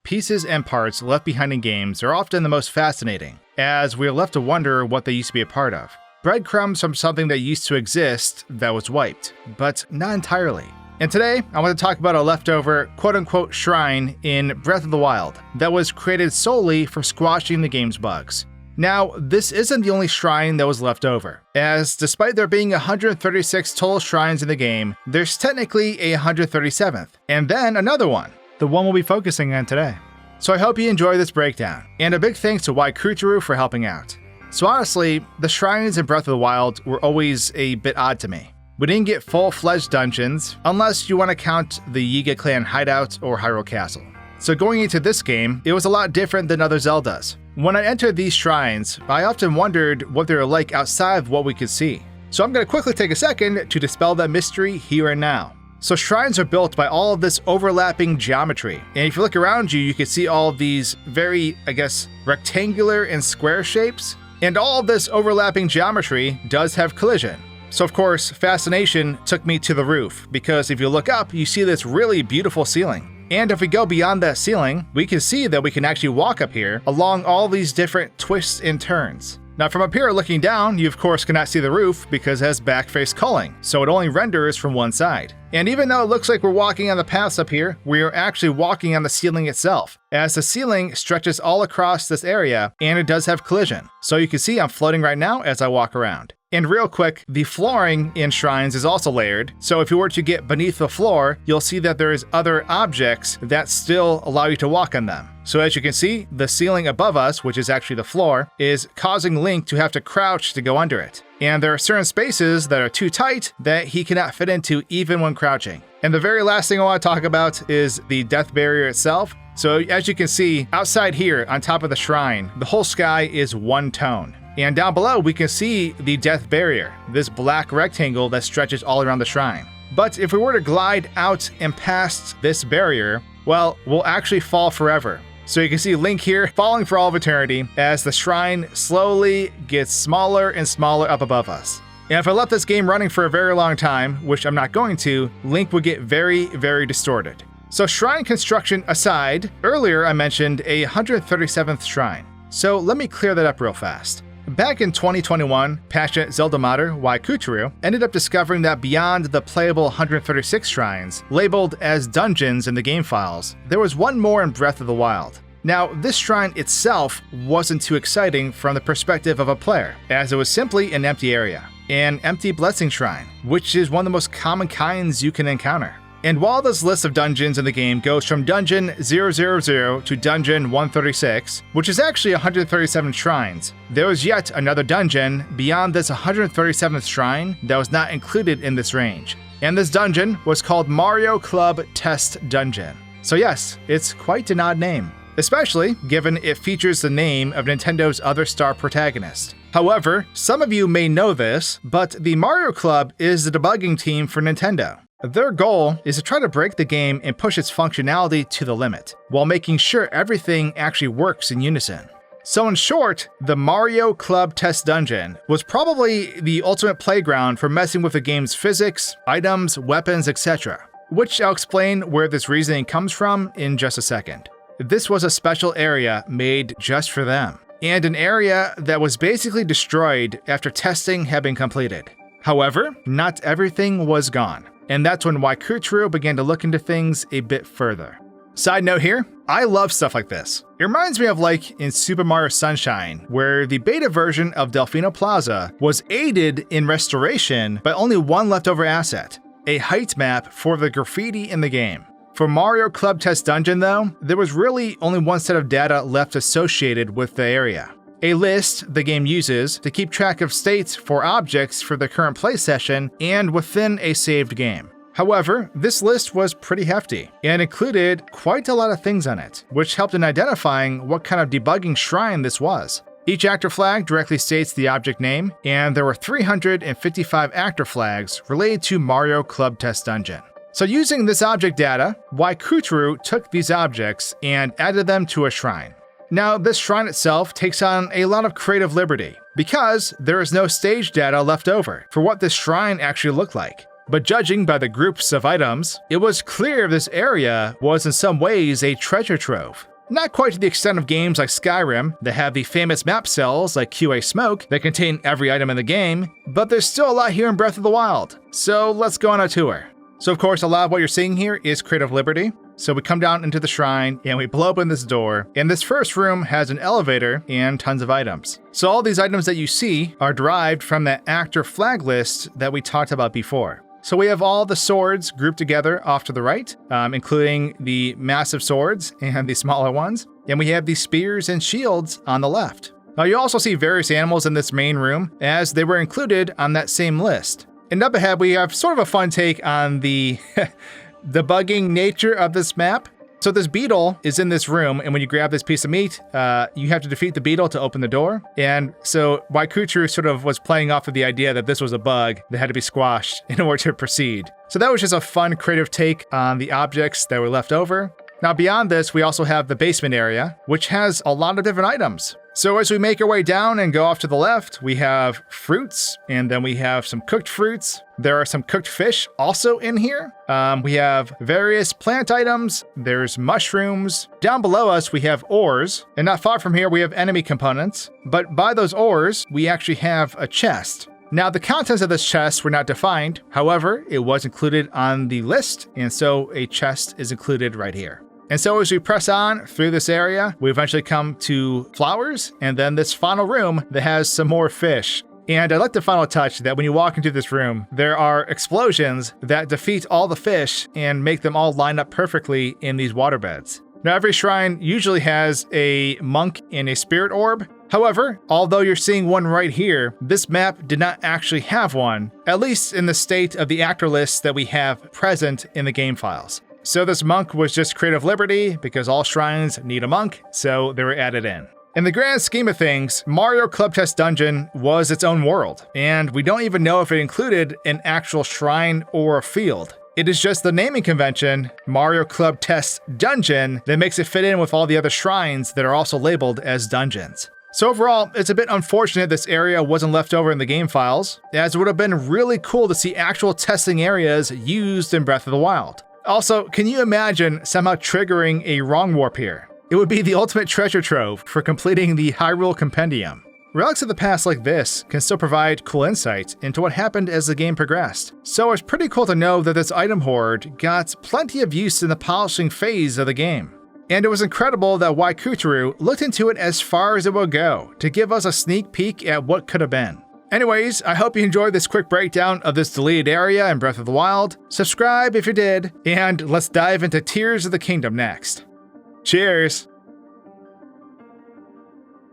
pieces and parts left behind in games are often the most fascinating, as we are left to wonder what they used to be a part of. Breadcrumbs from something that used to exist that was wiped, but not entirely. And today, I want to talk about a leftover quote-unquote shrine in Breath of the Wild that was created solely for squashing the game's bugs. Now, this isn't the only shrine that was left over, as despite there being 136 total shrines in the game, there's technically a 137th, and then another one, the one we'll be focusing on today. So I hope you enjoy this breakdown, and a big thanks to YKrutaru for helping out. So honestly, the shrines in Breath of the Wild were always a bit odd to me. We didn't get full-fledged dungeons, unless you want to count the Yiga clan hideout or Hyrule Castle. So going into this game, it was a lot different than other Zeldas. When I entered these shrines, I often wondered what they were like outside of what we could see. So I'm going to quickly take a second to dispel that mystery here and now. So shrines are built by all of this overlapping geometry, and if you look around you, you can see all of these very, rectangular and square shapes, and all of this overlapping geometry does have collision. So of course, fascination took me to the roof, because if you look up, you see this really beautiful ceiling. And if we go beyond that ceiling, we can see that we can actually walk up here along all these different twists and turns. Now from up here looking down, you of course cannot see the roof because it has back-face culling, so it only renders from one side. And even though it looks like we're walking on the paths up here, we are actually walking on the ceiling itself, as the ceiling stretches all across this area and it does have collision. So you can see I'm floating right now as I walk around. And real quick, the flooring in shrines is also layered, so if you were to get beneath the floor, you'll see that there's other objects that still allow you to walk on them. So as you can see, the ceiling above us, which is actually the floor, is causing Link to have to crouch to go under it. And there are certain spaces that are too tight that he cannot fit into even when crouching. And the very last thing I want to talk about is the death barrier itself. So as you can see, outside here on top of the shrine, the whole sky is one tone. And down below, we can see the death barrier, this black rectangle that stretches all around the shrine. But if we were to glide out and past this barrier, well, we'll actually fall forever. So you can see Link here falling for all of eternity as the shrine slowly gets smaller and smaller up above us. And if I left this game running for a very long time, which I'm not going to, Link would get very, very distorted. So shrine construction aside, earlier I mentioned a 137th shrine. So let me clear that up real fast. Back in 2021, passionate Zelda modder YKrutaru ended up discovering that beyond the playable 136 shrines, labeled as dungeons in the game files, there was one more in Breath of the Wild. Now, this shrine itself wasn't too exciting from the perspective of a player, as it was simply an empty area. An empty blessing shrine, which is one of the most common kinds you can encounter. And while this list of dungeons in the game goes from Dungeon 000 to Dungeon 136, which is actually 137 shrines, there was yet another dungeon beyond this 137th shrine that was not included in this range. And this dungeon was called Mario Club Test Dungeon. So yes, it's quite an odd name, especially given it features the name of Nintendo's other star protagonist. However, some of you may know this, but the Mario Club is the debugging team for Nintendo. Their goal is to try to break the game and push its functionality to the limit, while making sure everything actually works in unison. So in short, the Mario Club Test Dungeon was probably the ultimate playground for messing with the game's physics, items, weapons, etc. Which I'll explain where this reasoning comes from in just a second. This was a special area made just for them, and an area that was basically destroyed after testing had been completed. However, not everything was gone. And that's when YKrutaru began to look into things a bit further. Side note here, I love stuff like this. It reminds me of like in Super Mario Sunshine, where the beta version of Delfino Plaza was aided in restoration by only one leftover asset, a height map for the graffiti in the game. For Mario Club Test Dungeon though, there was really only one set of data left associated with the area. A list the game uses to keep track of states for objects for the current play session and within a saved game. However, this list was pretty hefty and included quite a lot of things on it, which helped in identifying what kind of debugging shrine this was. Each actor flag directly states the object name, and there were 355 actor flags related to Mario Club Test Dungeon. So using this object data, YKrutaru took these objects and added them to a shrine. Now, this shrine itself takes on a lot of creative liberty, because there is no stage data left over for what this shrine actually looked like. But judging by the groups of items, it was clear this area was in some ways a treasure trove. Not quite to the extent of games like Skyrim that have the famous map cells like QA Smoke that contain every item in the game, but there's still a lot here in Breath of the Wild, so let's go on a tour. So of course, a lot of what you're seeing here is Creative Liberty. So we come down into the shrine and we blow open this door, and this first room has an elevator and tons of items. So all these items that you see are derived from that actor flag list that we talked about before. So we have all the swords grouped together off to the right, including the massive swords and the smaller ones. And we have the spears and shields on the left. Now you also see various animals in this main room as they were included on that same list. And up ahead, we have sort of a fun take on the debugging nature of this map. So this beetle is in this room, and when you grab this piece of meat, you have to defeat the beetle to open the door. And so Waikutru sort of was playing off of the idea that this was a bug that had to be squashed in order to proceed. So that was just a fun creative take on the objects that were left over. Now beyond this, we also have the basement area, which has a lot of different items. So as we make our way down and go off to the left, we have fruits, and then we have some cooked fruits. There are some cooked fish also in here. We have various plant items. There's mushrooms. Down below us, we have ores, and not far from here, we have enemy components. But by those ores, we actually have a chest. Now, the contents of this chest were not defined. However, it was included on the list, and so a chest is included right here. And so as we press on through this area, we eventually come to flowers, and then this final room that has some more fish. And I like the final touch that when you walk into this room, there are explosions that defeat all the fish and make them all line up perfectly in these waterbeds. Now, every shrine usually has a monk and a spirit orb. However, although you're seeing one right here, this map did not actually have one, at least in the state of the actor lists that we have present in the game files. So this monk was just Creative Liberty because all shrines need a monk, so they were added in. In the grand scheme of things, Mario Club Test Dungeon was its own world, and we don't even know if it included an actual shrine or a field. It is just the naming convention, Mario Club Test Dungeon, that makes it fit in with all the other shrines that are also labeled as dungeons. So overall, it's a bit unfortunate this area wasn't left over in the game files, as it would have been really cool to see actual testing areas used in Breath of the Wild. Also, can you imagine somehow triggering a wrong warp here? It would be the ultimate treasure trove for completing the Hyrule Compendium. Relics of the past like this can still provide cool insights into what happened as the game progressed. So it's pretty cool to know that this item hoard got plenty of use in the polishing phase of the game. And it was incredible that Waikutru looked into it as far as it would go to give us a sneak peek at what could have been. Anyways, I hope you enjoyed this quick breakdown of this deleted area in Breath of the Wild. Subscribe if you did, and let's dive into Tears of the Kingdom next. Cheers!